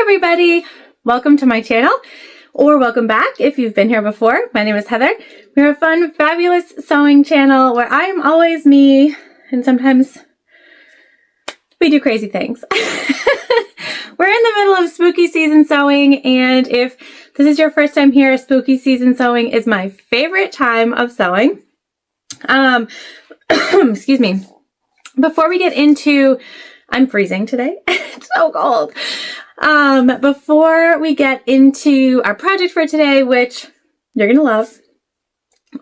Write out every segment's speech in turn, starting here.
everybody, welcome to my channel, or welcome back if you've been here before. My name is Heather. We're a fun, fabulous sewing channel where I am always me, and sometimes we do crazy things. We're in the middle of spooky season sewing, and if this is your first time here, spooky season sewing is my favorite time of sewing. Excuse me. Before we get into, I'm freezing today. It's so cold. Before we get into our project for today, which you're gonna love.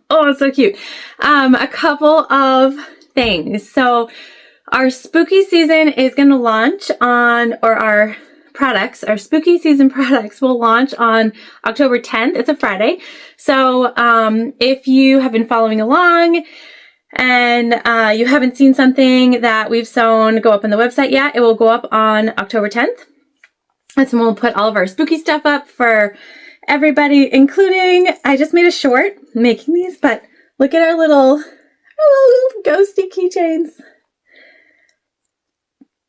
Oh, it's so cute. A couple of things. So our spooky season is gonna launch on, or our spooky season products will launch on October 10th. It's a Friday. So if you have been following along and you haven't seen something that we've sewn go up on the website yet, it will go up on October 10th. That's when we'll put all of our spooky stuff up for everybody, including, I just made a short making these, but look at our little ghostie keychains.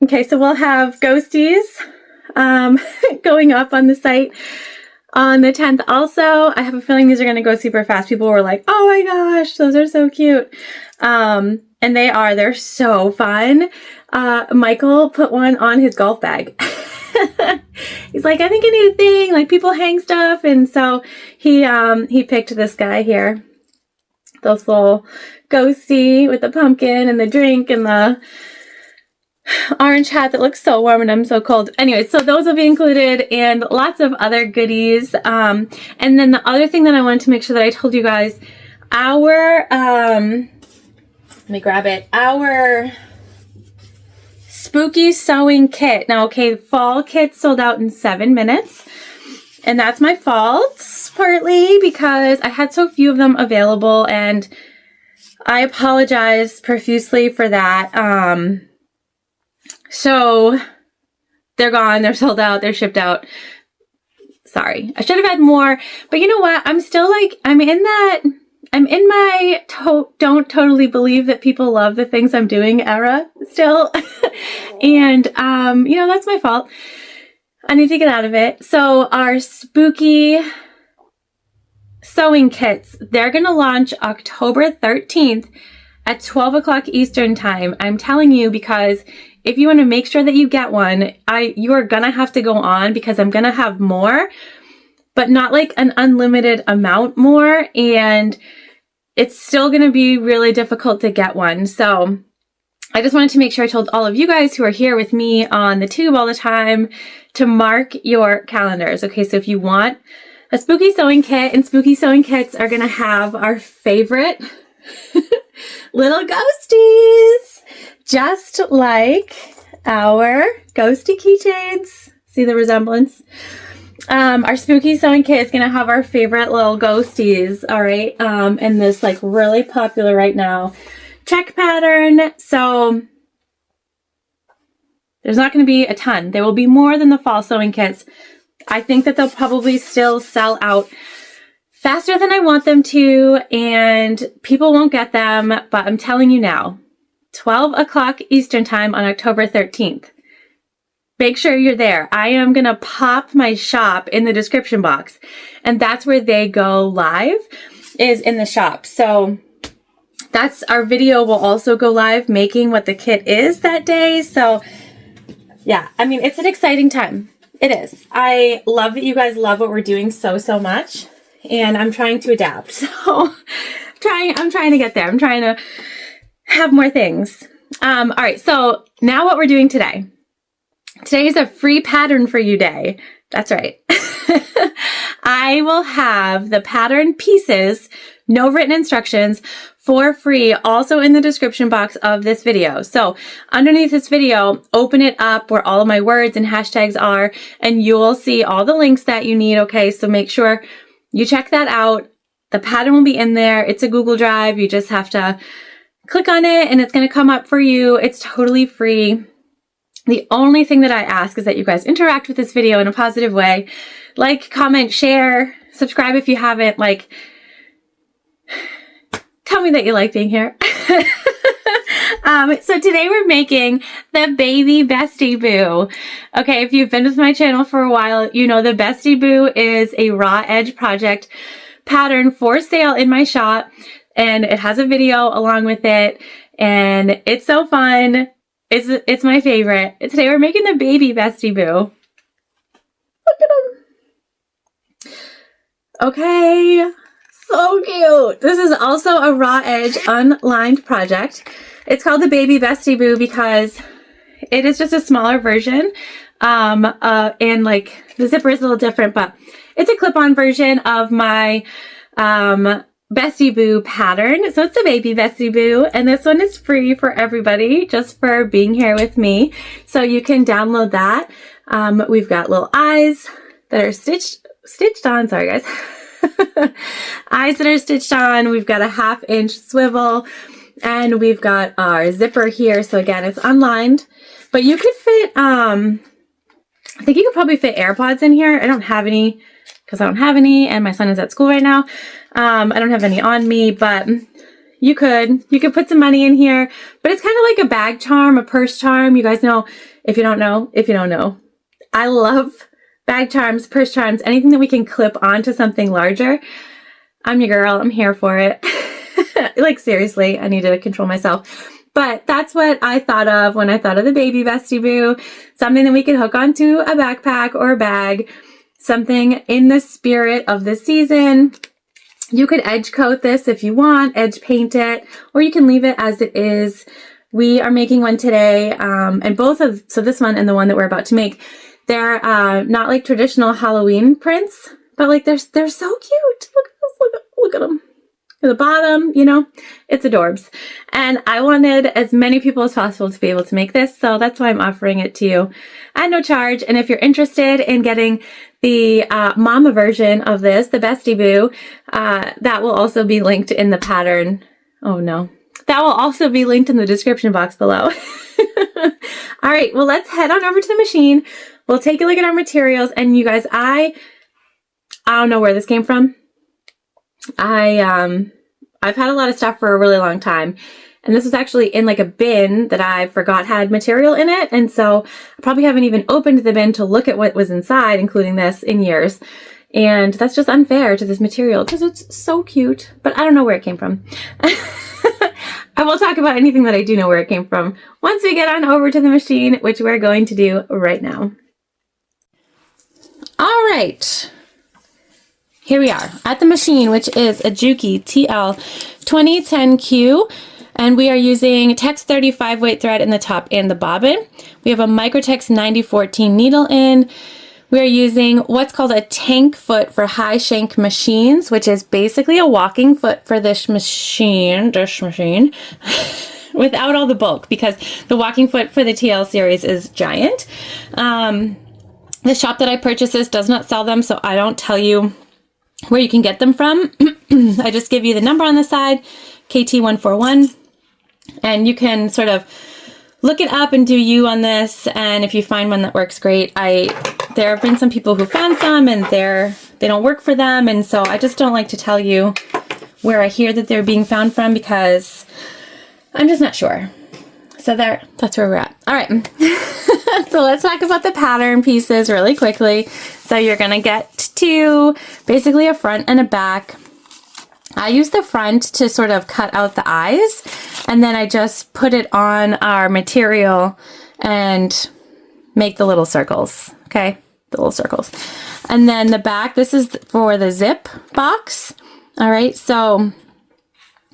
Okay, so we'll have ghosties going up on the site on the 10th also. I have a feeling these are going to go super fast. People were like, oh my gosh, those are so cute. And they're so fun. Michael put one on his golf bag. He's like, I think I need a thing, like people hang stuff. And so he picked this guy here. This little ghostie with the pumpkin and the drink and the orange hat that looks so warm and I'm so cold. Anyway, so those will be included and lots of other goodies. And then the other thing that I wanted to make sure that I told you guys, our, let me grab it, our spooky sewing kit. Now, okay, fall kit sold out in 7 minutes. And that's my fault, partly because I had so few of them available and I apologize profusely for that. So they're gone, they're sold out, they're shipped out. Sorry, I should have had more, but you know what? I'm still like, I'm in my don't totally believe that people love the things I'm doing era still. And, you know, that's my fault. I need to get out of it. So our spooky sewing kits, they're going to launch October 13th at 12 o'clock Eastern time. I'm telling you, because if you want to make sure that you get one, you are going to have to go on, because I'm going to have more, but not like an unlimited amount more. And it's still going to be really difficult to get one. So I just wanted to make sure I told all of you guys who are here with me on the tube all the time to mark your calendars. Okay, so if you want a spooky sewing kit, and spooky sewing kits are going to have our favorite little ghosties, just like our ghostie keychains. See the resemblance? Our spooky sewing kit is going to have our favorite little ghosties, all right? And this like really popular right now check pattern. So there's not going to be a ton. There will be more than the fall sewing kits. I think that they'll probably still sell out faster than I want them to, and people won't get them, but I'm telling you now, 12 o'clock Eastern time on October 13th. Make sure you're there. I am going to pop my shop in the description box, and that's where they go live, is in the shop. So that's, our video will also go live making what the kit is that day. So yeah, I mean, it's an exciting time. It is. I love that you guys love what we're doing so much, and I'm trying to adapt. So I'm trying to get there. I'm trying to have more things. All right. So now what we're doing today. Today is a free pattern for you day. That's right. I will have the pattern pieces, no written instructions, for free, also in the description box of this video. So underneath this video, open it up where all of my words and hashtags are, and you'll see all the links that you need. Okay, so make sure you check that out. The pattern will be in there. It's a Google Drive. You just have to click on it and it's going to come up for you. It's totally free. The only thing that I ask is that you guys interact with this video in a positive way. Like, comment, share, subscribe if you haven't. Like, tell me that you like being here. So today we're making the baby bestie boo. Okay, if you've been with my channel for a while, you know the bestie boo is a raw edge project pattern for sale in my shop, and it has a video along with it, and it's so fun. It's my favorite. Today we're making the baby bestie boo. Look at him. Okay, so cute. This is also a raw edge unlined project. It's called the Baby Bestie Boo because it is just a smaller version. And like the zipper is a little different, but it's a clip-on version of my Bestie Boo pattern. So it's the Baby Bestie Boo, and this one is free for everybody just for being here with me. So you can download that. We've got little eyes that are stitched on. Sorry guys. Eyes that are stitched on. We've got a 1/2-inch swivel. And we've got our zipper here. So again, it's unlined, but you could fit, I think you could probably fit AirPods in here. I don't have any because I don't have any and my son is at school right now. I don't have any on me, but you could put some money in here, but it's kind of like a bag charm, a purse charm. You guys know, if you don't know, I love bag charms, purse charms, anything that we can clip onto something larger. I'm your girl. I'm here for it. Like seriously, I need to control myself. But that's what I thought of when I thought of the Baby Bestie Boo. Something that we could hook onto a backpack or a bag. Something in the spirit of the season. You could edge coat this if you want, edge paint it, or you can leave it as it is. We are making one today, and so this one and the one that we're about to make, they're not like traditional Halloween prints, but like they're so cute. Look at them. To the bottom, you know, it's adorbs. And I wanted as many people as possible to be able to make this, so that's why I'm offering it to you at no charge. And if you're interested in getting the mama version of this, the Bestie Boo, that will also be linked in the pattern. Oh no. That will also be linked in the description box below. All right, well, let's head on over to the machine. We'll take a look at our materials. And you guys, I don't know where this came from. I've had a lot of stuff for a really long time, and this was actually in like a bin that I forgot had material in it, and so I probably haven't even opened the bin to look at what was inside, including this, in years, and that's just unfair to this material because it's so cute, but I don't know where it came from. I will talk about anything that I do know where it came from once we get on over to the machine, which we're going to do right now. All right. Here we are at the machine, which is a Juki TL2010Q, and we are using Tex 35 weight thread in the top and the bobbin. We have a Microtex 9014 needle in. We are using what's called a tank foot for high shank machines, which is basically a walking foot for this machine, without all the bulk, because the walking foot for the TL series is giant. The shop that I purchased this does not sell them, so I don't tell you where you can get them from. I just give you the number on the side, KT141, and you can sort of look it up and do you on this, and if you find one that works great. There have been some people who found some and they don't work for them, and so I just don't like to tell you where I hear that they're being found from because I'm just not sure. So that's where we're at. All right. So let's talk about the pattern pieces really quickly. So you're going to get to basically a front and a back. I use the front to sort of cut out the eyes, and then I just put it on our material and make the little circles. Okay, the little circles. And then the back, this is for the zip box. All right, so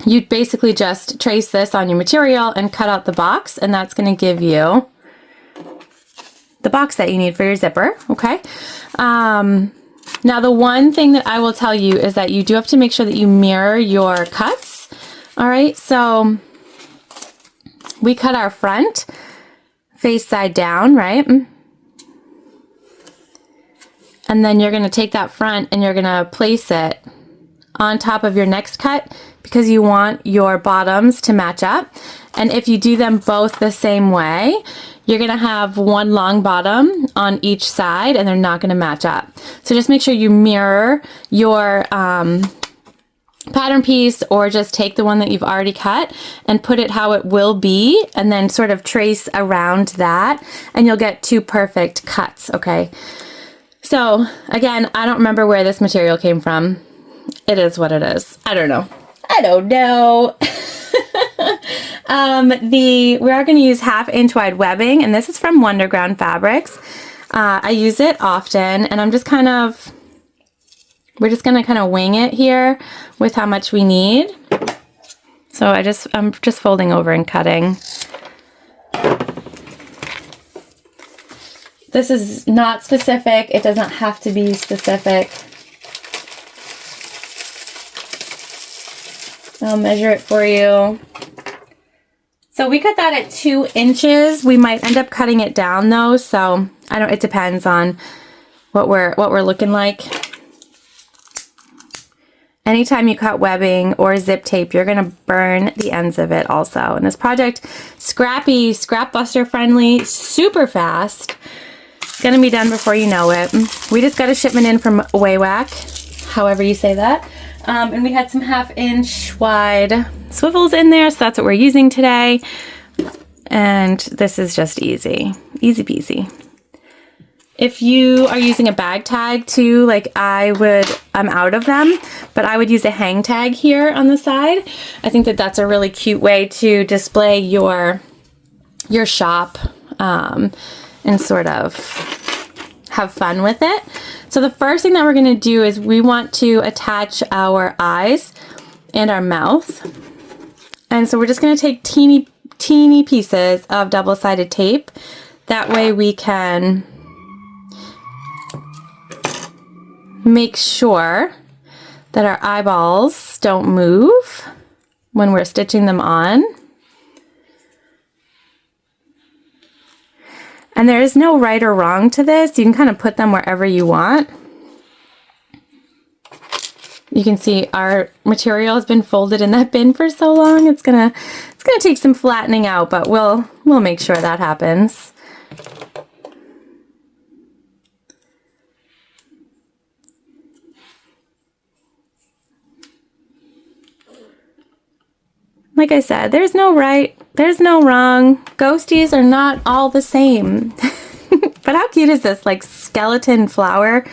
you basically just trace this on your material and cut out the box, and that's going to give you the box that you need for your zipper. Okay. Now the one thing that I will tell you is that you do have to make sure that you mirror your cuts. All right, so we cut our front face side down, right? And then you're going to take that front and you're going to place it on top of your next cut because you want your bottoms to match up. And if you do them both the same way, you're going to have one long bottom on each side and they're not going to match up. So just make sure you mirror your pattern piece, or just take the one that you've already cut and put it how it will be, and then sort of trace around that, and you'll get 2 perfect cuts, okay? So again, I don't remember where this material came from. It is what it is. I don't know. We are going to use 1/2 inch wide webbing, and this is from Wonderground Fabrics. I use it often, and we're just going to kind of wing it here with how much we need. So I'm just folding over and cutting. This is not specific. It doesn't have to be specific. I'll measure it for you. So we cut that at 2 inches. We might end up cutting it down though, so it depends on what we're looking like. Anytime you cut webbing or zip tape, you're gonna burn the ends of it also. And this project, scrappy, scrap buster friendly, super fast. Gonna be done before you know it. We just got a shipment in from Waywack, however you say that. And we had some 1/2 inch wide swivels in there, so that's what we're using today. And this is just easy peasy. If you are using a bag tag too, like I'm out of them, but I would use a hang tag here on the side. I think that that's a really cute way to display your shop and sort of have fun with it. So the first thing that we're going to do is we want to attach our eyes and our mouth. And so we're just going to take teeny pieces of double-sided tape. That way we can make sure that our eyeballs don't move when we're stitching them on. And there is no right or wrong to this. You can kind of put them wherever you want. You can see our material has been folded in that bin for so long. It's gonna take some flattening out, but we'll make sure that happens. Like I said, there's no right, there's no wrong. Ghosties are not all the same. But how cute is this, like, skeleton flower?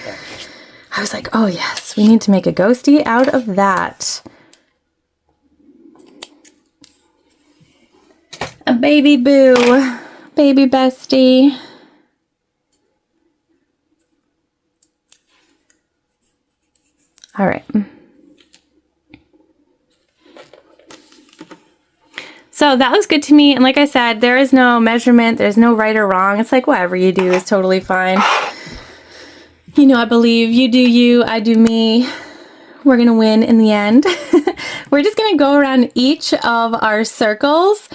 I was like, oh yes, we need to make a ghostie out of that. A baby boo, baby bestie. All right. So that looks good to me, and like I said, there is no measurement, there's no right or wrong. It's like whatever you do is totally fine. You know, I believe you do you, I do me. We're gonna win in the end. We're just gonna go around each of our circles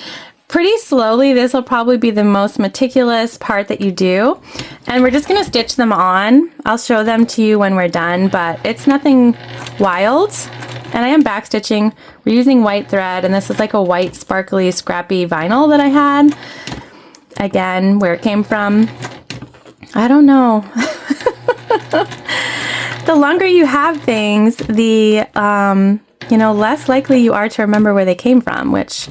pretty slowly. This will probably be the most meticulous part that you do. And we're just gonna stitch them on. I'll show them to you when we're done, but it's nothing wild. And I am back stitching. We're using white thread, and this is like a white sparkly scrappy vinyl that I had. Again, where it came from, I don't know. The longer you have things, the less likely you are to remember where they came from, which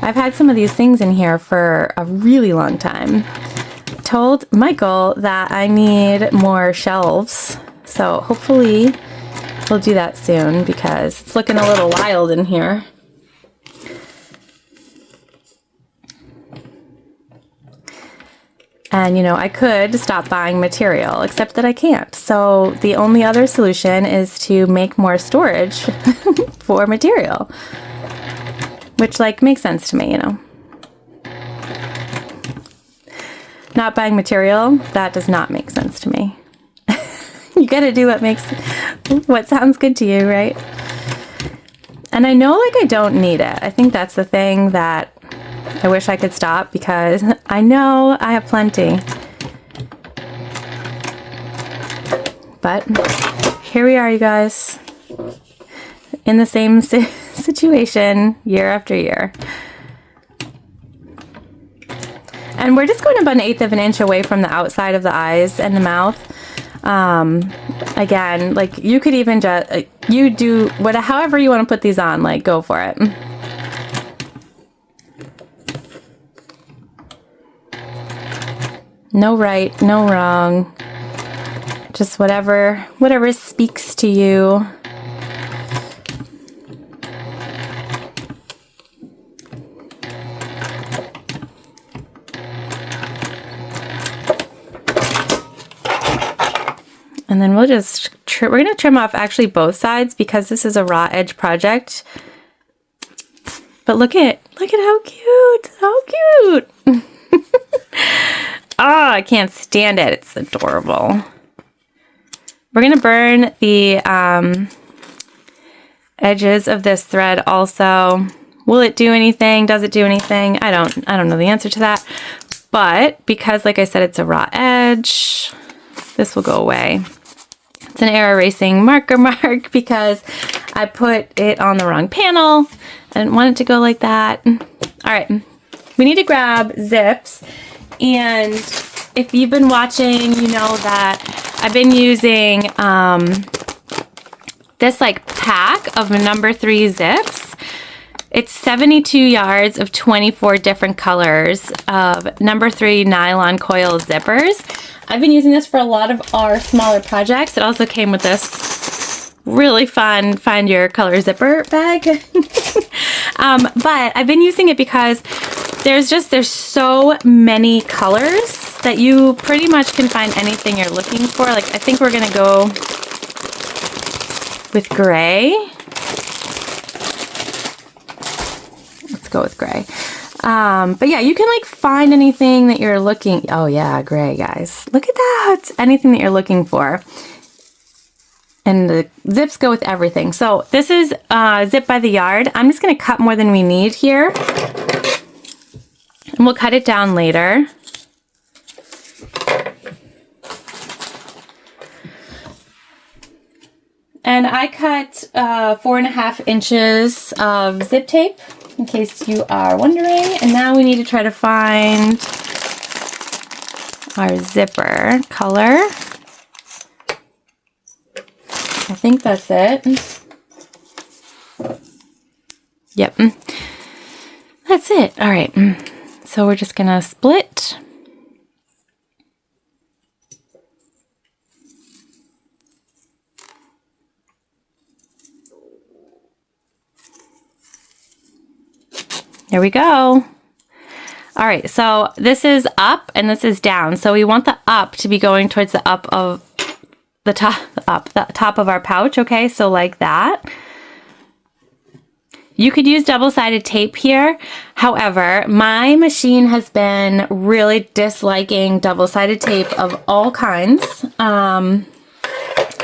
I've had some of these things in here for a really long time. Told Michael that I need more shelves, so hopefully we'll do that soon because it's looking a little wild in here. And I could stop buying material, except that I can't. So the only other solution is to make more storage for material, which makes sense to me, Not buying material, that does not make sense to me. You gotta do what sounds good to you, right? And I know I don't need it. I think that's the thing that I wish I could stop, because I know I have plenty. But here we are, you guys, in the same situation year after year. And we're just going about 1/8 of an inch away from the outside of the eyes and the mouth. Again, like you could even just, you do however you want to put these on, like go for it. No right, no wrong. Just whatever speaks to you. And then we'll just, we're going to trim off actually both sides because this is a raw edge project. But look at how cute, Oh, I can't stand it. It's adorable. We're going to burn the edges of this thread also. Will it do anything? Does it do anything? I don't know the answer to that. But because, like I said, it's a raw edge, this will go away. It's an error erasing marker mark because I put it on the wrong panel. I didn't want it to go like that. All right, we need to grab zips. And if you've been watching, you know that I've been using this like pack of number 3 zips. It's 72 yards of 24 different colors of number 3 nylon coil zippers. I've been using this for a lot of our smaller projects. It also came with this really fun find your color zipper bag. But I've been using it because there's so many colors that you pretty much can find anything you're looking for. Like I think we're gonna go with gray. Let's go with gray. But yeah, you can like find anything that you're looking. Oh yeah, gray, guys. Look at that. Anything that you're looking for. And the zips go with everything. So this is zip by the yard. I'm just gonna cut more than we need here. And we'll cut it down later. And I cut 4.5 inches of zip tape, in case you are wondering. And now we need to try to find our zipper color. I think that's it. Yep. That's it. All right. So we're just gonna split. There we go. All right, so this is up and this is down. So we want the up to be going towards the up of the top of our pouch, okay? So like that. You could use double-sided tape here. However, my machine has been really disliking double-sided tape of all kinds.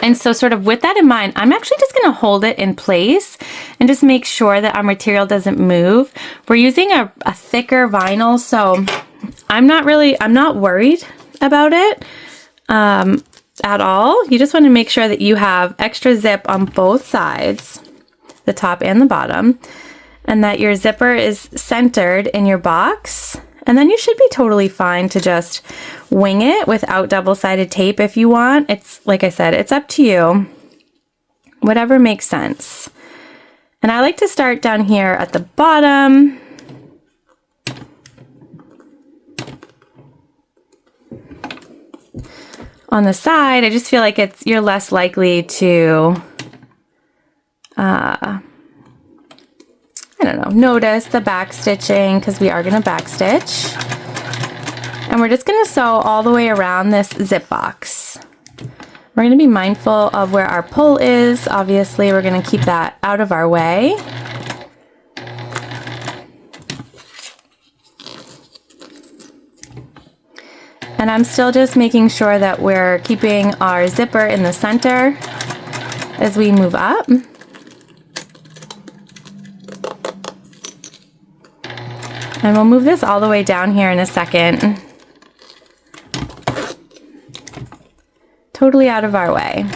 And so sort of with that in mind, I'm actually just gonna hold it in place and just make sure that our material doesn't move. We're using a thicker vinyl, so I'm not worried about it at all. You just wanna make sure that you have extra zip on both sides, the top and the bottom, and that your zipper is centered in your box. And then you should be totally fine to just wing it without double-sided tape if you want. It's, like I said, it's up to you. Whatever makes sense. And I like to start down here at the bottom. On the side, I just feel like you're less likely to I don't know, notice the back stitching because we are going to back stitch. And we're just going to sew all the way around this zip box. We're going to be mindful of where our pull is. Obviously, we're going to keep that out of our way. And I'm still just making sure that we're keeping our zipper in the center as we move up. And we'll move this all the way down here in a second. Totally out of our way.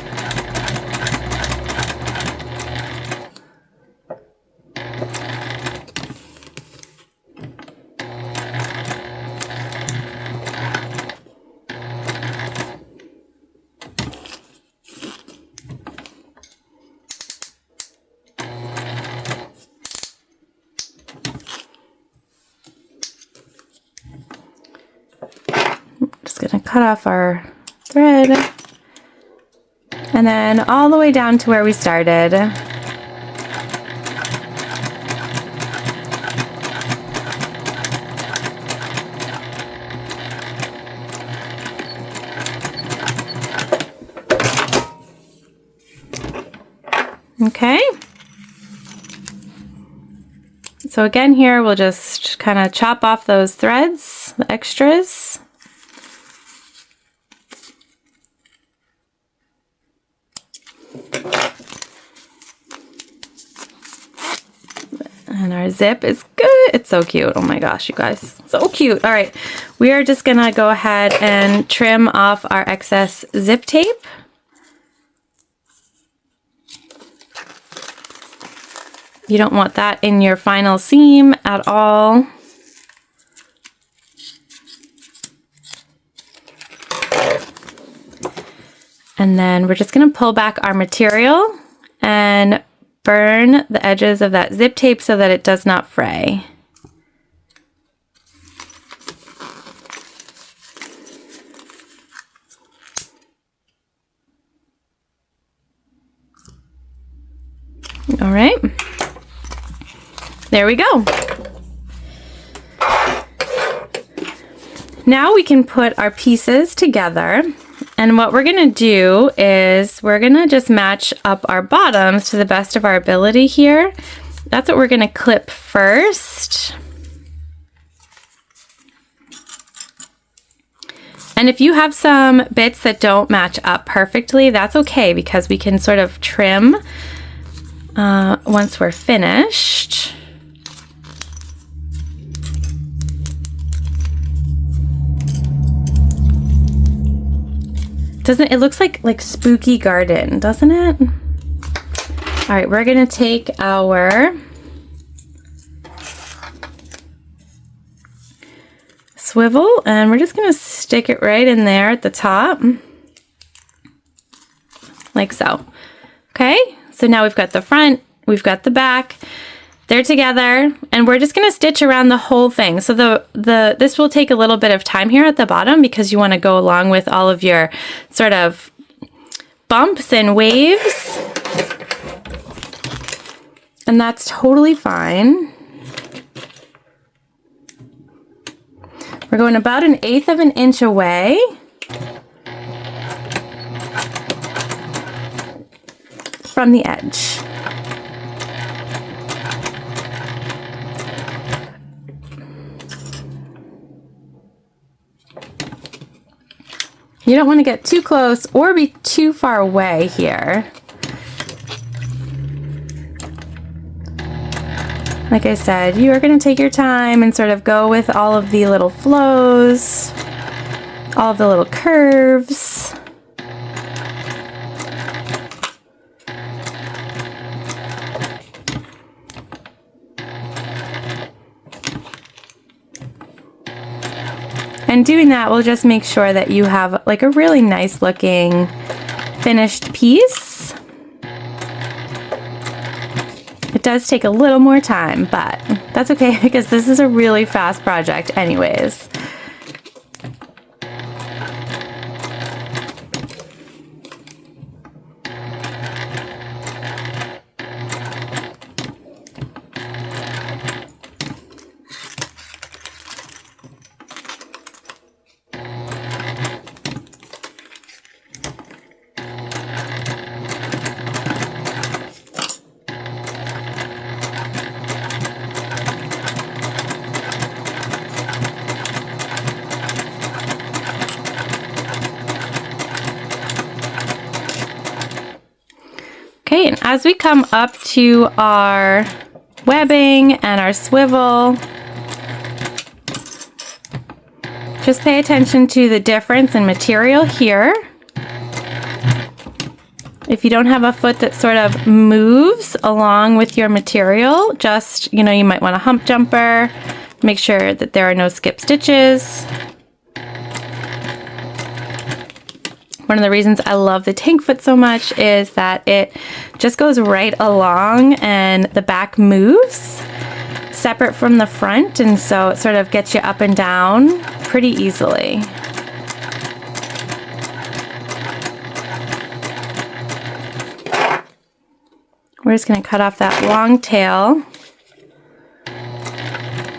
cut off our thread. And then all the way down to where we started. Okay. So again here, we'll just kind of chop off those threads, the extras. And our zip is good. It's so cute. Oh my gosh, you guys. So cute. All right. We are just going to go ahead and trim off our excess zip tape. You don't want that in your final seam at all. And then we're just going to pull back our material and burn the edges of that zip tape so that it does not fray. All right. There we go. Now we can put our pieces together. And what we're going to do is we're going to just match up our bottoms to the best of our ability here. That's what we're going to clip first. And if you have some bits that don't match up perfectly, that's okay because we can sort of trim once we're finished. Doesn't it looks like spooky garden, doesn't it? All right, we're gonna take our swivel and we're just gonna stick it right in there at the top, like so. Okay, so now we've got the front, we've got the back. They're together, and we're just going to stitch around the whole thing. So this will take a little bit of time here at the bottom because you want to go along with all of your sort of bumps and waves. And that's totally fine. We're going about 1/8 of an inch away. From the edge. You don't want to get too close or be too far away here. Like I said, you are going to take your time and sort of go with all of the little flows, all of the little curves. And doing that will just make sure that you have like a really nice looking finished piece. It does take a little more time, but that's okay because this is a really fast project anyways. Okay, and as we come up to our webbing and our swivel, just pay attention to the difference in material here. If you don't have a foot that sort of moves along with your material, just, you might want a hump jumper. Make sure that there are no skip stitches. One of the reasons I love the tank foot so much is that it just goes right along and the back moves separate from the front, and so it sort of gets you up and down pretty easily. We're just going to cut off that long tail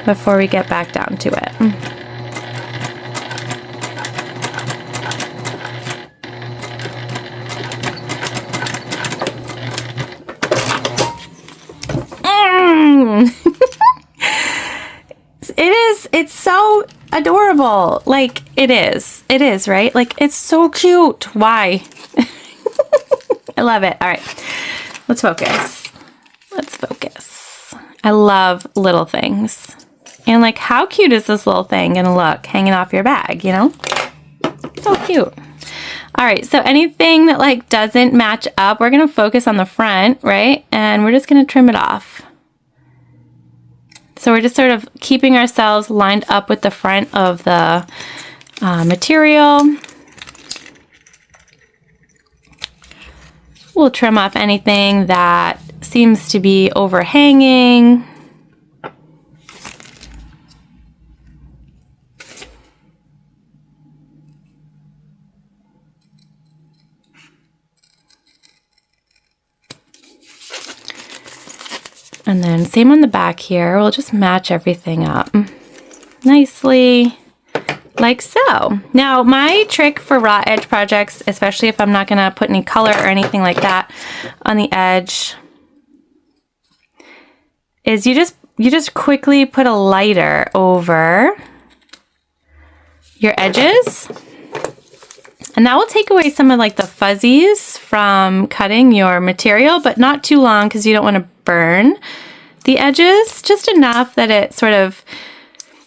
before we get back down to it. It's so adorable. Like, it is, right? Like, it's so cute. Why? I love it. All right, let's focus. Let's focus. I love little things. And like, how cute is this little thing gonna look hanging off your bag, you know? So cute. All right, so anything that like doesn't match up, we're gonna focus on the front, right? And we're just gonna trim it off. So we're just sort of keeping ourselves lined up with the front of the material. We'll trim off anything that seems to be overhanging. And then same on the back here, we'll just match everything up nicely, like so. Now, my trick for raw edge projects, especially if I'm not gonna put any color or anything like that on the edge, is you just quickly put a lighter over your edges. And that will take away some of like the fuzzies from cutting your material, but not too long because you don't want to burn the edges, just enough that it sort of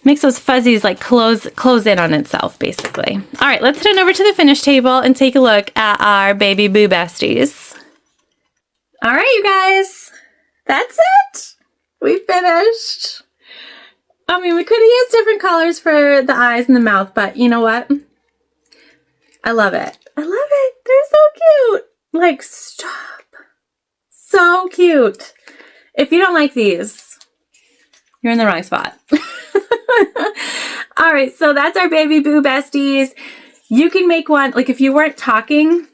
makes those fuzzies like close in on itself, basically. All right, let's head on over to the finish table and take a look at our baby boo besties. All right, you guys, that's it. We finished. I mean, we could have used different colors for the eyes and the mouth, but you know what? I love it. I love it. They're so cute. Like, stop. So cute. If you don't like these, you're in the wrong spot. All right, so that's our baby boo besties. You can make one, like if you weren't talking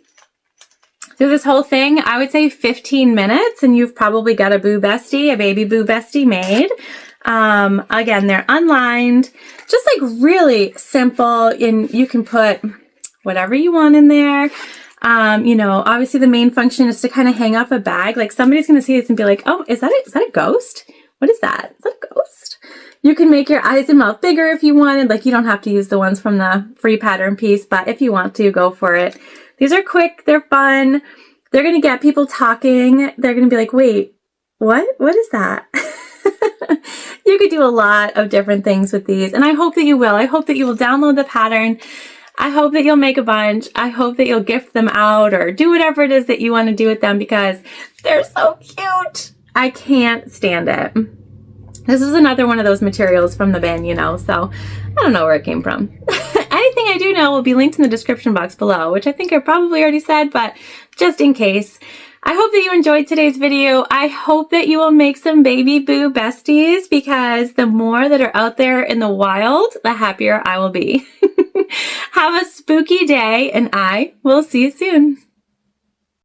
through this whole thing, I would say 15 minutes and you've probably got a boo bestie, a baby boo bestie made. Again, they're unlined, just like really simple, and you can put whatever you want in there. You know, obviously the main function is to kind of hang off a bag. Like somebody's going to see this and be like, oh, is that a ghost? What is that? Is that a ghost? You can make your eyes and mouth bigger if you wanted. Like you don't have to use the ones from the free pattern piece, but if you want to, go for it. These are quick. They're fun. They're going to get people talking. They're going to be like, wait, what? What is that? You could do a lot of different things with these, and I hope that you will. I hope that you will download the pattern. I hope that you'll make a bunch. I hope that you'll gift them out or do whatever it is that you want to do with them because they're so cute. I can't stand it. This is another one of those materials from the bin, you know, so I don't know where it came from. Anything I do know will be linked in the description box below, which I think I probably already said, but just in case. I hope that you enjoyed today's video. I hope that you will make some baby boo besties because the more that are out there in the wild, the happier I will be. Have a spooky day and I will see you soon.